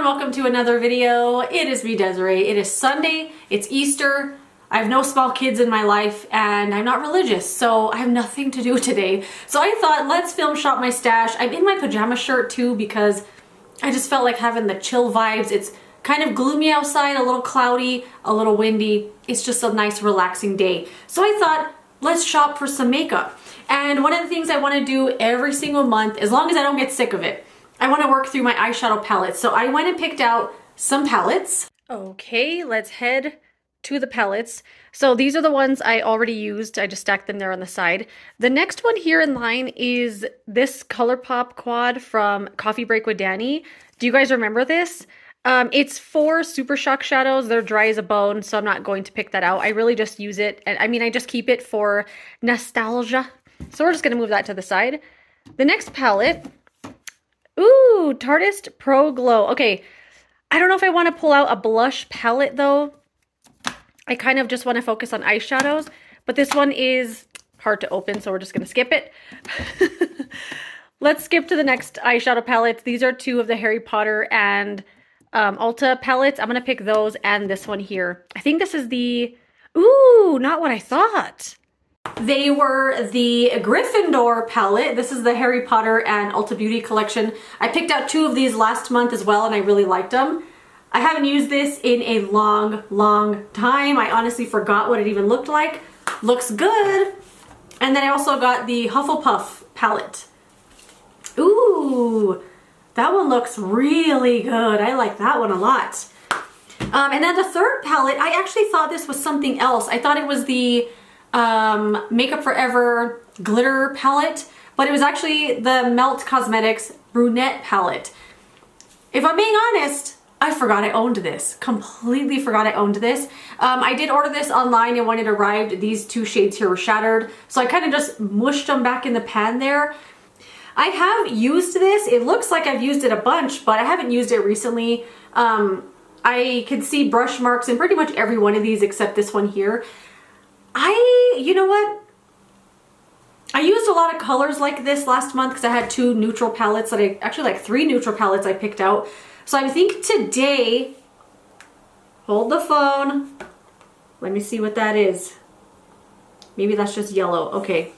welcome to another video. It is me, Desiree. It is Sunday, it's Easter. I have no small kids in my life and I'm not religious, so I have nothing to do today. So I thought, let's film shop my stash. I'm in my pajama shirt too because I just felt like having the chill vibes. It's kind of gloomy outside, a little cloudy, a little windy. It's just a nice relaxing day. So I thought, let's shop for some makeup. And one of the things I want to do every single month, as long as I don't get sick of it, I want to work through my eyeshadow palettes. So I went and picked out some palettes. Okay, let's head to the palettes. So these are the ones I already used. I just stacked them there on the side. The next one here in line is this ColourPop quad from Coffee Break with Danny. Do you guys remember this? It's 4 Super Shock shadows. They're dry as a bone, so I'm not going to pick that out. I really just use it, and I mean, I just keep it for nostalgia. So we're just going to move that to the side. The next palette, ooh, Tarteist Pro Glow. Okay, I don't know if I want to pull out a blush palette though. I kind of just want to focus on eyeshadows, but this one is hard to open, so we're just going to skip it. Let's skip to the next eyeshadow palettes. These are 2 of the Harry Potter and Ulta palettes. I'm going to pick those and this one here. I think this is the, ooh, not what I thought. They were the Gryffindor palette. This is the Harry Potter and Ulta Beauty collection. I picked out 2 of these last month as well and I really liked them. I haven't used this in a long time. I honestly forgot what it even looked like. Looks good. And then I also got the Hufflepuff palette. Ooh, that one looks really good. I like that one a lot. And then the third palette, I actually thought this was something else. I thought it was the Makeup Forever glitter palette, but it was actually the Melt Cosmetics brunette palette. If I'm being honest, I forgot I owned this. Completely forgot I owned this. I did order this online, and when it arrived, these 2 shades here were shattered. So I kind of just mushed them back in the pan there. I have used this. It looks like I've used it a bunch, but I haven't used it recently. I can see brush marks in pretty much every one of these except this one here. You know what? I used a lot of colors like this last month because I had 2 neutral palettes that actually like 3 neutral palettes I picked out. So I think today, hold the phone. Let me see what that is. Maybe that's just yellow. Okay.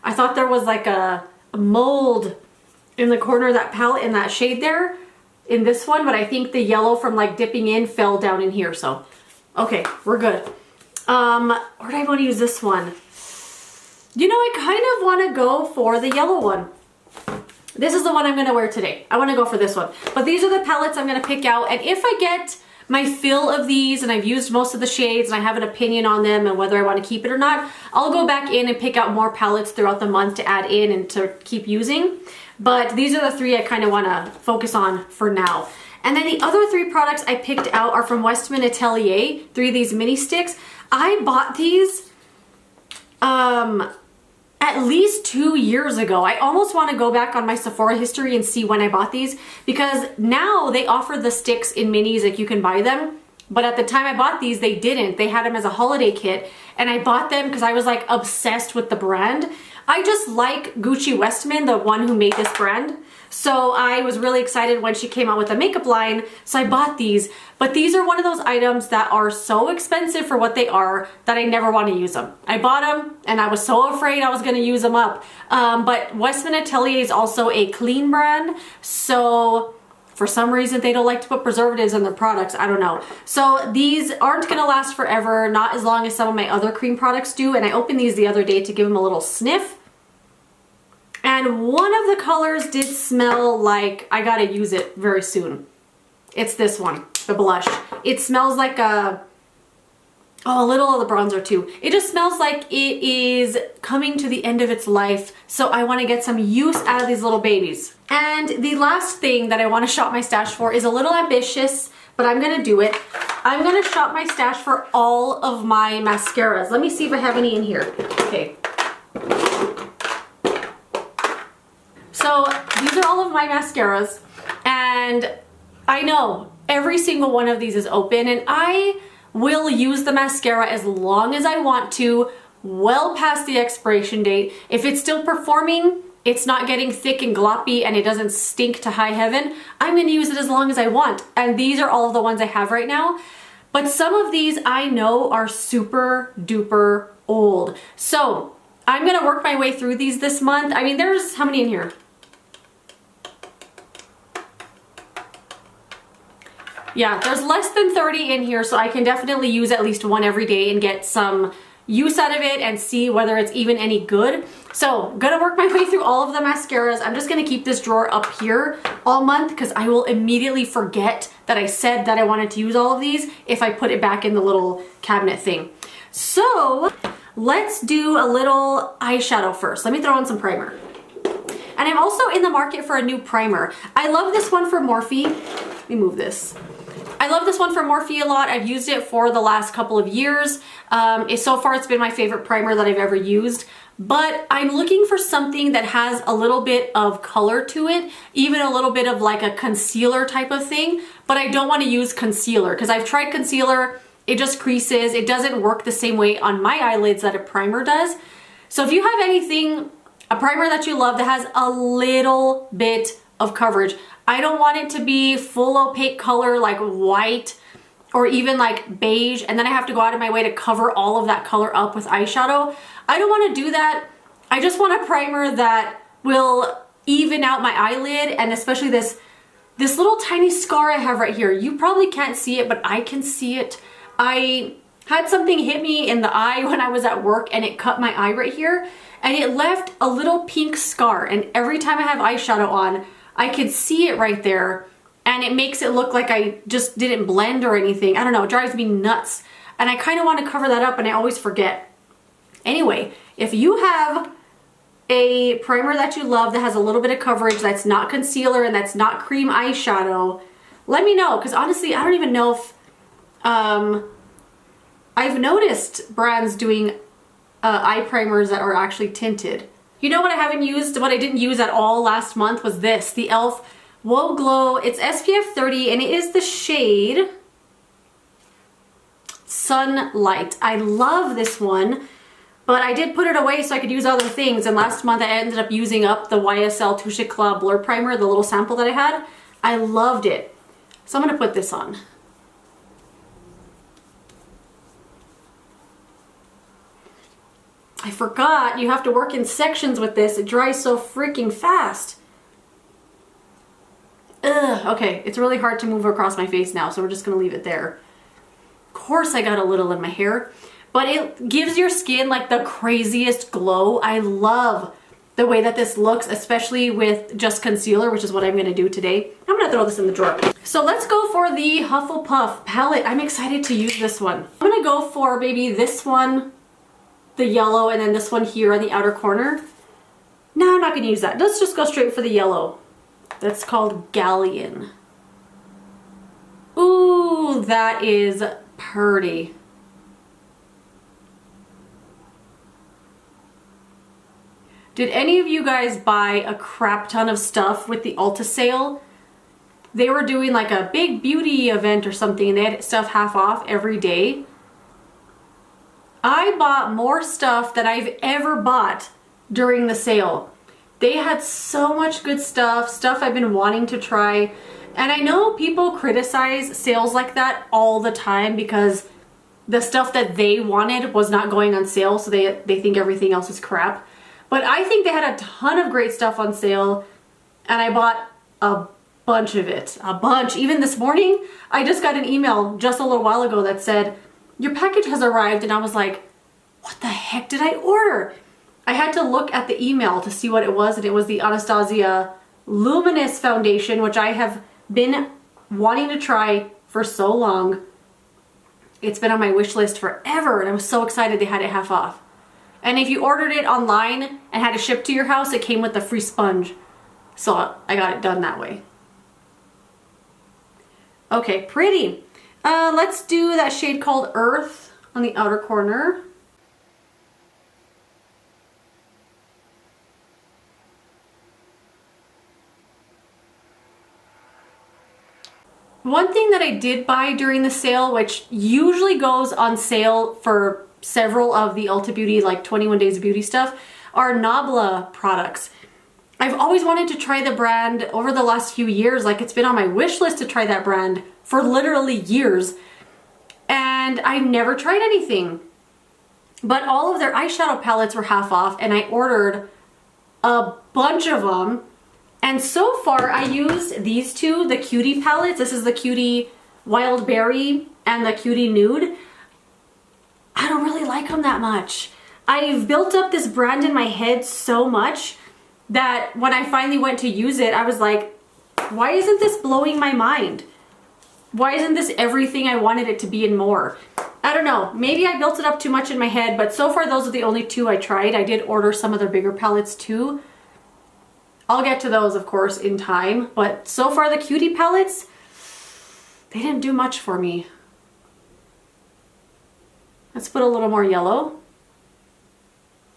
I thought there was like a mold in the corner of that palette in that shade there in this one, but I think the yellow from like dipping in fell down in here. So, okay, we're good. Or do I want to use this one? You know, I kind of want to go for the yellow one. This is the one I'm going to wear today. I want to go for this one. But these are the palettes I'm going to pick out. And if I get my fill of these and I've used most of the shades and I have an opinion on them and whether I want to keep it or not, I'll go back in and pick out more palettes throughout the month to add in and to keep using. But these are the 3 I kind of want to focus on for now. And then the other 3 products I picked out are from Westman Atelier, 3 of these mini sticks. I bought these at least 2 years ago. I almost want to go back on my Sephora history and see when I bought these because now they offer the sticks in minis, like you can buy them. But at the time I bought these, they didn't. They had them as a holiday kit and I bought them because I was like obsessed with the brand. I just like Gucci Westman, the one who made this brand. So I was really excited when she came out with a makeup line, so I bought these. But these are one of those items that are so expensive for what they are that I never want to use them. I bought them and I was so afraid I was going to use them up. But Westman Atelier is also a clean brand, so for some reason they don't like to put preservatives in their products. I don't know. So these aren't going to last forever, not as long as some of my other cream products do. And I opened these the other day to give them a little sniff. And one of the colors did smell like I gotta use it very soon. It's this one, the blush. It smells like a little of the bronzer too. It just smells like it is coming to the end of its life. So I want to get some use out of these little babies. And the last thing that I want to shop my stash for is a little ambitious, but I'm gonna do it. I'm gonna shop my stash for all of my mascaras. Let me see if I have any in here. Okay. So these are all of my mascaras, and I know every single one of these is open, and I will use the mascara as long as I want to, well past the expiration date. If it's still performing, it's not getting thick and gloppy and it doesn't stink to high heaven, I'm gonna use it as long as I want. And these are all of the ones I have right now. But some of these I know are super duper old. So I'm gonna work my way through these this month. I mean, there's how many in here? Yeah, there's less than 30 in here, so I can definitely use at least one every day and get some use out of it and see whether it's even any good. So gonna work my way through all of the mascaras. I'm just gonna keep this drawer up here all month because I will immediately forget that I said that I wanted to use all of these if I put it back in the little cabinet thing. So let's do a little eyeshadow first. Let me throw on some primer. And I'm also in the market for a new primer. I love this one for Morphe. Let me move this. I love this one for Morphe a lot. I've used it for the last couple of years. So far, it's been my favorite primer that I've ever used. But I'm looking for something that has a little bit of color to it, even a little bit of like a concealer type of thing. But I don't want to use concealer because I've tried concealer. It just creases. It doesn't work the same way on my eyelids that a primer does. So if you have anything, a primer that you love that has a little bit of coverage, I don't want it to be full opaque color like white or even like beige and then I have to go out of my way to cover all of that color up with eyeshadow. I don't want to do that. I just want a primer that will even out my eyelid, and especially this little tiny scar I have right here. You probably can't see it, but I can see it. I had something hit me in the eye when I was at work and it cut my eye right here and it left a little pink scar, and every time I have eyeshadow on, I could see it right there, and it makes it look like I just didn't blend or anything. I don't know, it drives me nuts. And I kind of want to cover that up and I always forget. Anyway, if you have a primer that you love that has a little bit of coverage, that's not concealer and that's not cream eyeshadow, let me know, because honestly, I don't even know if... I've noticed brands doing eye primers that are actually tinted. You know what I haven't used, what I didn't use at all last month was this, the e.l.f. Whoa Glow. It's SPF 30 and it is the shade Sunlight. I love this one, but I did put it away so I could use other things, and last month I ended up using up the YSL Touche Éclat Blur Primer, the little sample that I had. I loved it. So I'm gonna put this on. I forgot you have to work in sections with this. It dries so freaking fast. Ugh, okay, it's really hard to move across my face now, so we're just gonna leave it there. Of course I got a little in my hair, but it gives your skin like the craziest glow. I love the way that this looks, especially with just concealer, which is what I'm gonna do today. I'm gonna throw this in the drawer. So let's go for the Hufflepuff palette. I'm excited to use this one. I'm gonna go for maybe this one, the yellow, and then this one here on the outer corner. No, I'm not gonna use that. Let's just go straight for the yellow. That's called Galleon. Ooh, that is pretty. Did any of you guys buy a crap ton of stuff with the Ulta sale? They were doing like a big beauty event or something and they had stuff half off every day. I bought more stuff than I've ever bought during the sale. They had so much good stuff I've been wanting to try. And I know people criticize sales like that all the time because the stuff that they wanted was not going on sale, so they think everything else is crap. But I think they had a ton of great stuff on sale, and I bought a bunch of it. A bunch. Even this morning, I just got an email just a little while ago that said, your package has arrived, and I was like, what the heck did I order? I had to look at the email to see what it was, and it was the Anastasia Luminous Foundation, which I have been wanting to try for so long. It's been on my wish list forever, and I was so excited they had it half off. And if you ordered it online and had it shipped to your house, it came with a free sponge. So I got it done that way. Okay, pretty. Let's do that shade called Earth on the outer corner. One thing that I did buy during the sale, which usually goes on sale for several of the Ulta Beauty, like 21 Days of Beauty stuff, are Nabla products. I've always wanted to try the brand over the last few years. Like, it's been on my wish list to try that brand for literally years. And I never tried anything. But all of their eyeshadow palettes were half off, and I ordered a bunch of them. And so far I used these two, the Cutie palettes. This is the Cutie Wild Berry and the Cutie Nude. I don't really like them that much. I've built up this brand in my head so much that when I finally went to use it, I was like, why isn't this blowing my mind? Why isn't this everything I wanted it to be and more? I don't know. Maybe I built it up too much in my head, but so far those are the only two I tried. I did order some of their bigger palettes too. I'll get to those, of course, in time. But so far the Cutie palettes, they didn't do much for me. Let's put a little more yellow.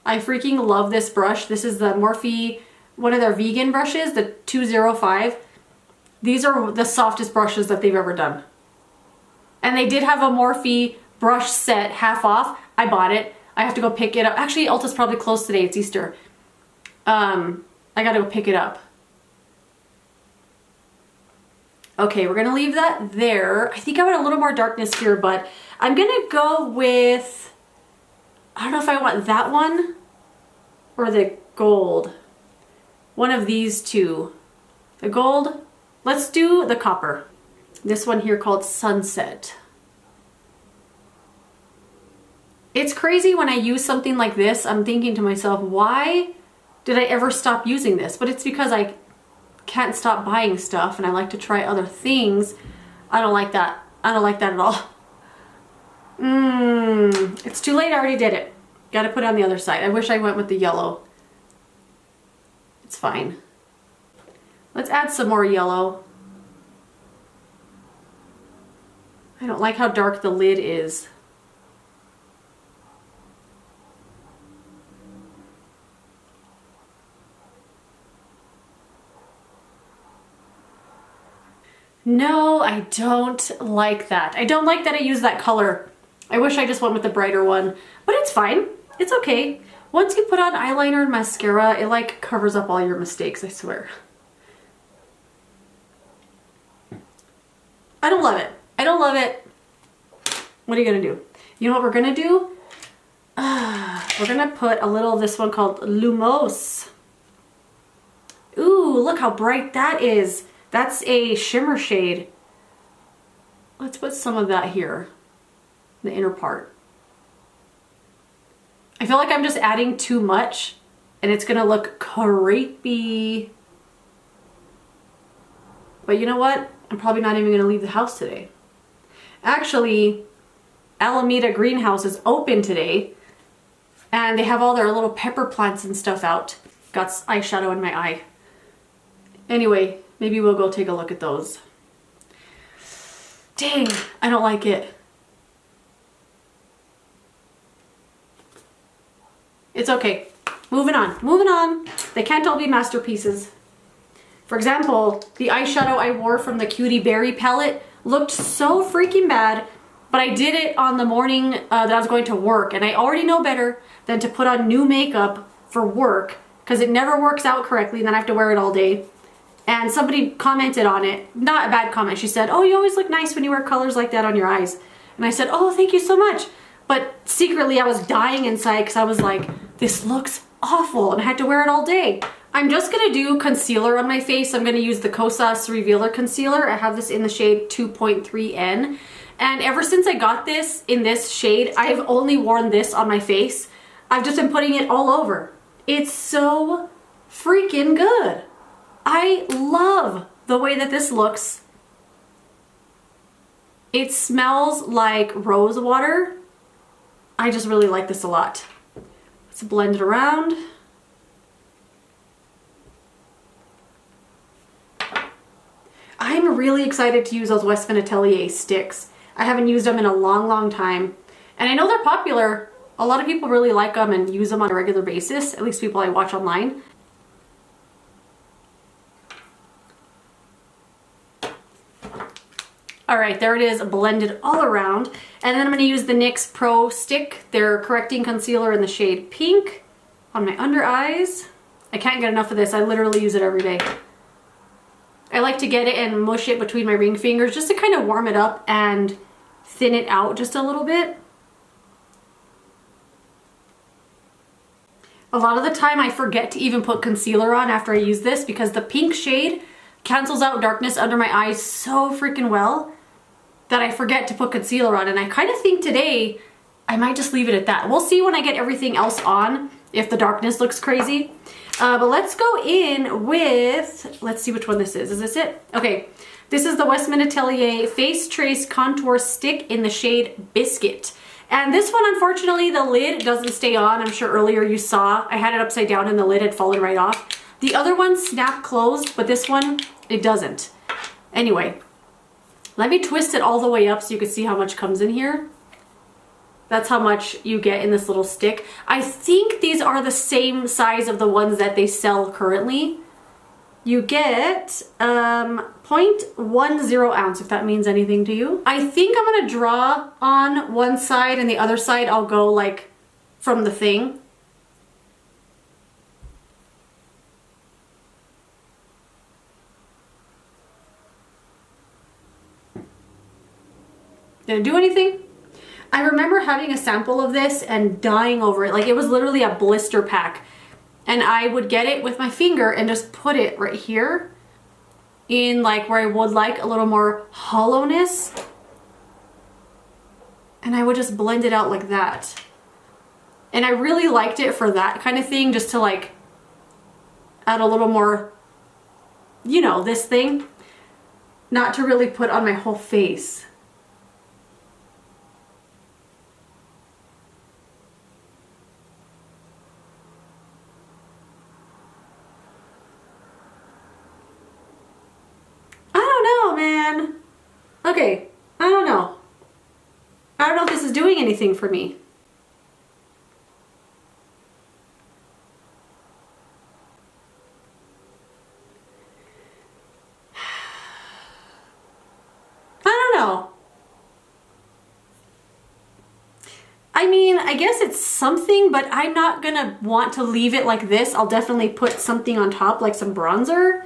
I freaking love this brush. This is the Morphe, one of their vegan brushes, the 205. These are the softest brushes that they've ever done. And they did have a Morphe brush set half off. I bought it. I have to go pick it up. Actually, Ulta's probably closed today. It's Easter. I gotta go pick it up. Okay, we're gonna leave that there. I think I want a little more darkness here, but I'm gonna go with, I don't know if I want that one or the gold. One of these two. The gold, let's do the copper. This one here called Sunset. It's crazy when I use something like this, I'm thinking to myself, why did I ever stop using this? But it's because I can't stop buying stuff and I like to try other things. I don't like that. I don't like that at all. It's too late, I already did it. Gotta put it on the other side. I wish I went with the yellow. It's fine. Let's add some more yellow. I don't like how dark the lid is. No, I don't like that. I don't like that I used that color. I wish I just went with the brighter one, but it's fine. It's okay. Once you put on eyeliner and mascara, it like covers up all your mistakes, I swear. I don't love it. I don't love it. What are you gonna do? You know what we're gonna do? We're gonna put a little of this one called Lumos. Ooh, look how bright that is. That's a shimmer shade. Let's put some of that here, the inner part. I feel like I'm just adding too much and it's gonna look creepy. But you know what? I'm probably not even gonna leave the house today. Actually, Alameda Greenhouse is open today and they have all their little pepper plants and stuff out. Got eyeshadow in my eye. Anyway, maybe we'll go take a look at those. Dang, I don't like it. It's okay. Moving on, moving on. They can't all be masterpieces. For example, the eyeshadow I wore from the Cutie Berry palette looked so freaking bad, but I did it on the morning that I was going to work, and I already know better than to put on new makeup for work because it never works out correctly and then I have to wear it all day. And somebody commented on it, not a bad comment. She said, oh, you always look nice when you wear colors like that on your eyes. And I said, oh, thank you so much. But secretly I was dying inside because I was like, this looks awful and I had to wear it all day. I'm just gonna do concealer on my face. I'm gonna use the Kosas Revealer Concealer. I have this in the shade 2.3N. And ever since I got this in this shade, I've only worn this on my face. I've just been putting it all over. It's so freaking good. I love the way that this looks. It smells like rose water. I just really like this a lot. Let's blend it around. I'm really excited to use those Westman Atelier sticks. I haven't used them in a long, long time. And I know they're popular. A lot of people really like them and use them on a regular basis, at least people I watch online. All right, there it is, blended all around. And then I'm gonna use the NYX Pro Stick, their correcting concealer in the shade Pink on my under eyes. I can't get enough of this. I literally use it every day. I like to get it and mush it between my ring fingers just to kind of warm it up and thin it out just a little bit. A lot of the time I forget to even put concealer on after I use this because the pink shade cancels out darkness under my eyes so freaking well that I forget to put concealer on. And I kind of think today I might just leave it at that. We'll see when I get everything else on if the darkness looks crazy. But let's go in with, let's see which one this is. Is this it? Okay. This is the Westman Atelier Face Trace Contour Stick in the shade Biscuit. And this one, unfortunately, the lid doesn't stay on. I'm sure earlier you saw I had it upside down and the lid had fallen right off. The other one snap closed, but this one, it doesn't. Anyway, let me twist it all the way up so you can see how much comes in here. That's how much you get in this little stick. I think these are the same size of the ones that they sell currently. You get 0.10 ounce, if that means anything to you. I think I'm gonna draw on one side and the other side I'll go like from the thing. Did it do anything? I remember having a sample of this and dying over it. Like it was literally a blister pack. And I would get it with my finger and just put it right here in like where I would like a little more hollowness. And I would just blend it out like that. And I really liked it for that kind of thing, just to like add a little more, you know, this thing. Not to really put on my whole face. Okay, I don't know. I don't know if this is doing anything for me. I don't know. I mean, I guess it's something, but I'm not gonna want to leave it like this. I'll definitely put something on top, like some bronzer.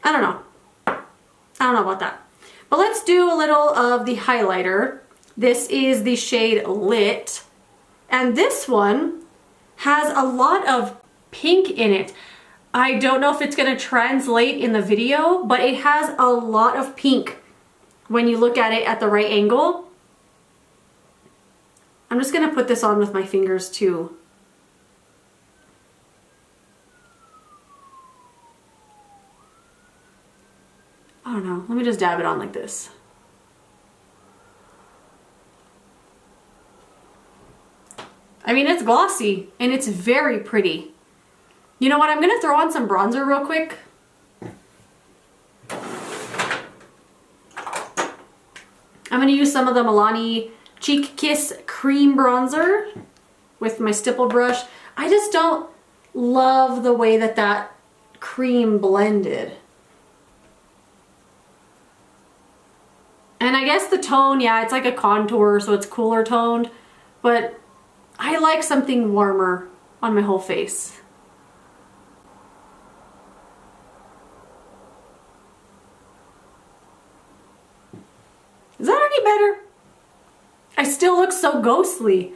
I don't know. I don't know about that. But let's do a little of the highlighter. This is the shade Lit. And this one has a lot of pink in it. I don't know if it's going to translate in the video, but it has a lot of pink when you look at it at the right angle. I'm just going to put this on with my fingers too. I don't know. Let me just dab it on like this. I mean, it's glossy and it's very pretty. You know what? I'm gonna throw on some bronzer real quick. I'm gonna use some of the Milani Cheek Kiss Cream Bronzer with my stipple brush. I just don't love the way that that cream blended. And I guess the tone, yeah, it's like a contour, so it's cooler toned, but I like something warmer on my whole face. Is that any better? I still look so ghostly.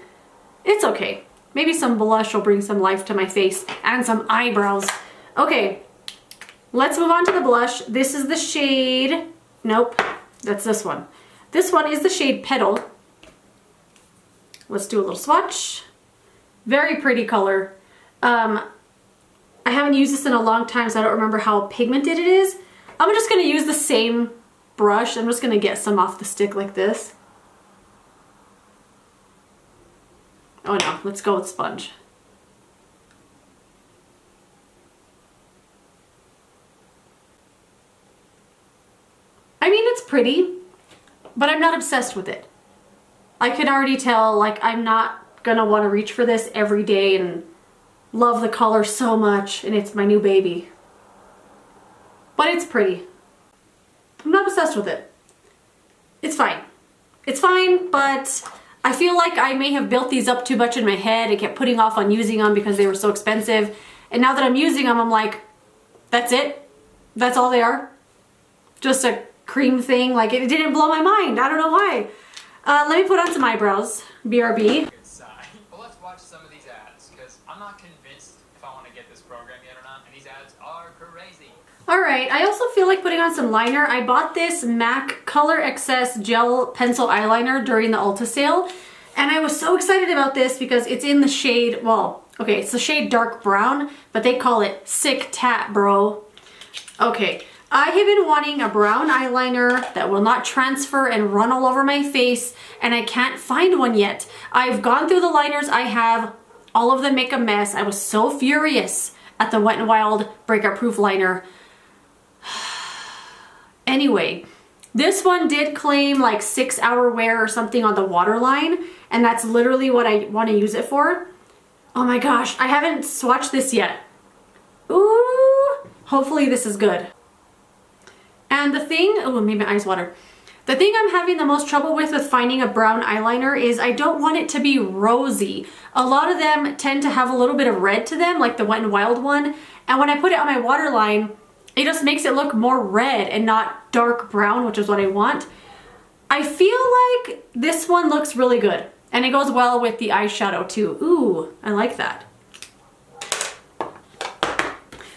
It's okay. Maybe some blush will bring some life to my face and some eyebrows. Okay, let's move on to the blush. This is the shade, nope. That's this one. This one is the shade Petal. Let's do a little swatch. Very pretty color. I haven't used this in a long time, so I don't remember how pigmented it is. I'm just going to use the same brush. I'm just going to get some off the stick like this. Oh no, let's go with sponge. I mean, it's pretty, but I'm not obsessed with it. I can already tell, like, I'm not gonna want to reach for this every day and love the color so much, and it's my new baby. But it's pretty. I'm not obsessed with it. It's fine. It's fine, but I feel like I may have built these up too much in my head. I kept putting off on using them because they were so expensive. And now that I'm using them, I'm like, that's it? That's all they are? Just a cream thing? Like, it didn't blow my mind. I don't know why. Let me put on some eyebrows. BRB. Well, let's watch some of these ads, because I'm not convinced if I want to get this program yet or not, and these ads are crazy. Alright, I also feel like putting on some liner. I bought this MAC Color Excess Gel Pencil Eyeliner during the Ulta sale, and I was so excited about this because it's in the shade, well, okay, it's the shade dark brown, but they call it sick tat, bro. Okay, I have been wanting a brown eyeliner that will not transfer and run all over my face, and I can't find one yet. I've gone through the liners I have, all of them make a mess. I was so furious at the Wet n Wild Breakout Proof liner. Anyway, this one did claim like 6-hour wear or something on the waterline, and that's literally what I want to use it for. Oh my gosh, I haven't swatched this yet. Ooh, hopefully this is good. And the thing, oh, made my eyes water. The thing I'm having the most trouble with finding a brown eyeliner is I don't want it to be rosy. A lot of them tend to have a little bit of red to them, like the Wet n Wild one, and when I put it on my waterline, it just makes it look more red and not dark brown, which is what I want. I feel like this one looks really good, and it goes well with the eyeshadow too. Ooh, I like that.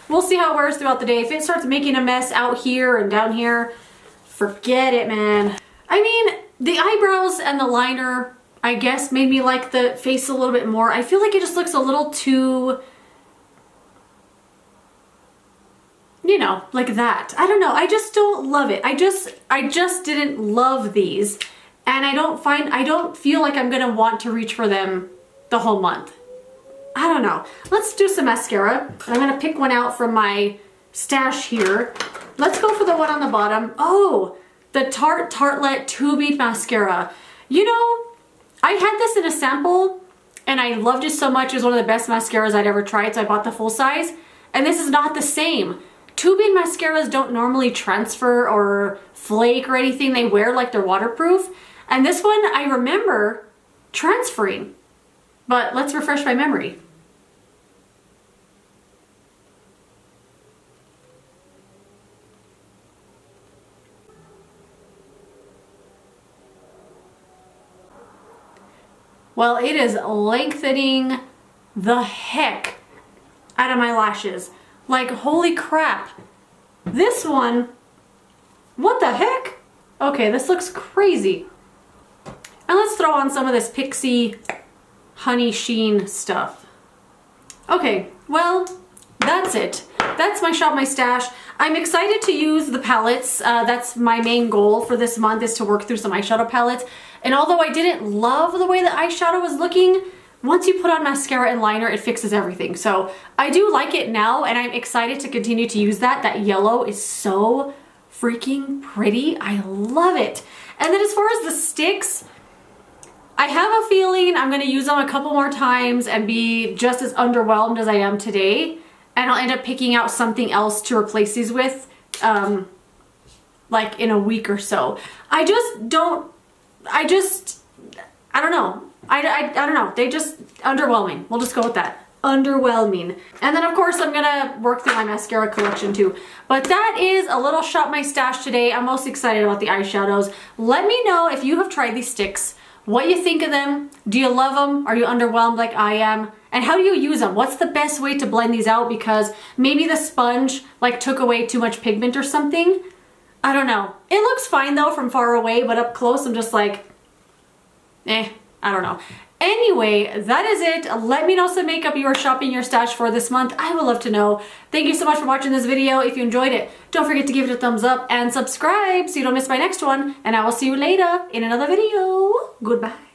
We'll see how it wears throughout the day. If it starts making a mess out here and down here, forget it, man. I mean, the eyebrows and the liner, I guess, made me like the face a little bit more. I feel like it just looks a little too, you know, like that. I don't know. I just don't love it. I just didn't love these. And I don't feel like I'm gonna want to reach for them the whole month. I don't know. Let's do some mascara. I'm gonna pick one out from my stash here. Let's go for the one on the bottom. Oh, the Tarte Tartelette 2-bead mascara. You know, I had this in a sample and I loved it so much. It was one of the best mascaras I'd ever tried, so I bought the full size. And this is not the same. 2-bead mascaras don't normally transfer or flake or anything. They wear like they're waterproof. And this one I remember transferring. But let's refresh my memory. Well, it is lengthening the heck out of my lashes. Like, holy crap. This one, what the heck? Okay, this looks crazy. And let's throw on some of this Pixie Honey Sheen stuff. Okay, well, that's it. That's my Shop My Stash. I'm excited to use the palettes. That's my main goal for this month, is to work through some eyeshadow palettes. And although I didn't love the way the eyeshadow was looking, once you put on mascara and liner, it fixes everything. So I do like it now, and I'm excited to continue to use that. That yellow is so freaking pretty. I love it. And then as far as the sticks, I have a feeling I'm gonna use them a couple more times and be just as underwhelmed as I am today. And I'll end up picking out something else to replace these with, like in a week or so. I don't know. I don't know. They just, underwhelming. We'll just go with that. Underwhelming. And then of course I'm gonna work through my mascara collection too. But that is a little Shop My Stash today. I'm most excited about the eyeshadows. Let me know if you have tried these sticks, what you think of them. Do you love them? Are you underwhelmed like I am? And how do you use them? What's the best way to blend these out? Because maybe the sponge like took away too much pigment or something. I don't know. It looks fine though from far away, but up close I'm just like, I don't know. Anyway, that is it. Let me know some makeup you are shopping your stash for this month. I would love to know. Thank you so much for watching this video. If you enjoyed it, don't forget to give it a thumbs up and subscribe so you don't miss my next one. And I will see you later in another video. Goodbye.